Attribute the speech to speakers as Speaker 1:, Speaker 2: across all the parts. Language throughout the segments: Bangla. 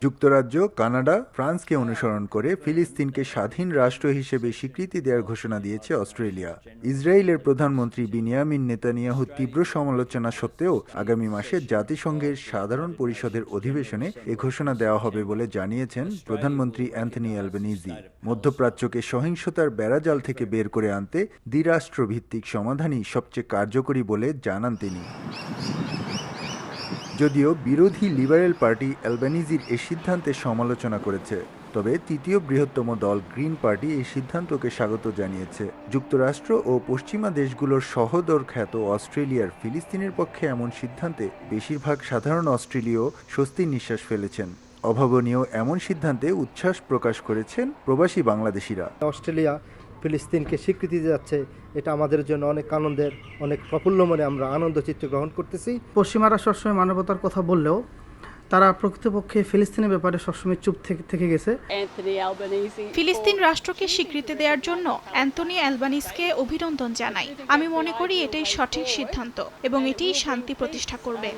Speaker 1: যুক্তরাজ্য, কানাডা, ফ্রান্সকে অনুসরণ করে ফিলিস্তিনকে স্বাধীন রাষ্ট্র হিসেবে স্বীকৃতি দেওয়ার ঘোষণা দিয়েছে অস্ট্রেলিয়া। ইসরায়েলের প্রধানমন্ত্রী বিনিয়ামিন নেতানিয়াহুর তীব্র সমালোচনা সত্ত্বেও আগামী মাসে জাতিসংঘের সাধারণ পরিষদের অধিবেশনে এ ঘোষণা দেওয়া হবে বলে জানিয়েছেন প্রধানমন্ত্রী অ্যান্থনি অ্যালবানিজি। মধ্যপ্রাচ্যকে সহিংসতার বেড়াজাল থেকে বের করে আনতে দ্বিরাষ্ট্রভিত্তিক সমাধানই সবচেয়ে কার্যকরী বলে জানান তিনি। যদিও বিরোধী লিবারেল পার্টি অ্যালবানিজির এই সিদ্ধান্তের সমালোচনা করেছে, তবে তৃতীয় বৃহত্তম দল গ্রিন পার্টি এই সিদ্ধান্তকে স্বাগত জানিয়েছে। যুক্তরাষ্ট্র ও পশ্চিমা দেশগুলোর সহোদর খ্যাত অস্ট্রেলিয়ার ফিলিস্তিনের পক্ষে এমন সিদ্ধান্তে বেশিরভাগ সাধারণ অস্ট্রেলীয় স্বস্তির নিঃশ্বাস ফেলেছেন। অভাবনীয় এমন সিদ্ধান্তে উচ্ছ্বাস প্রকাশ করেছেন প্রবাসী বাংলাদেশিরা।
Speaker 2: অস্ট্রেলিয়া ফিলিস্তিনকে স্বীকৃতি যাচ্ছে, এটা আমাদের জন্য অনেক আনন্দের, অনেক প্রফুল্ল মনে আমরা আনন্দ চিত্তে গ্রহণ করতেছি।
Speaker 3: পশ্চিমারা সবসময় মানবতার কথা বললেও তারা প্রকৃতপক্ষে ফিলিস্তিনের ব্যাপারে সবসময় চুপ থেকে গেছে।
Speaker 4: ফিলিস্তিন রাষ্ট্রকে স্বীকৃতি দেওয়ার জন্য অ্যান্থনি অ্যালবানিজকে অভিনন্দন জানাই। আমি মনে করি এটাই সঠিক সিদ্ধান্ত এবং এটিই শান্তি প্রতিষ্ঠা করবে।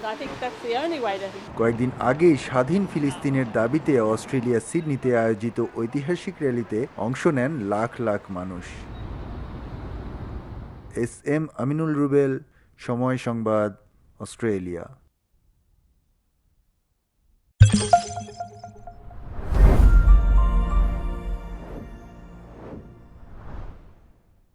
Speaker 1: কয়েকদিন আগেই স্বাধীন ফিলিস্তিনের দাবিতে অস্ট্রেলিয়া সিডনিতে আয়োজিত ঐতিহাসিক র্যালিতে অংশ নেন লাখ লাখ মানুষ। এস এম আমিনুল রুবেল, সময় সংবাদ, অস্ট্রেলিয়া।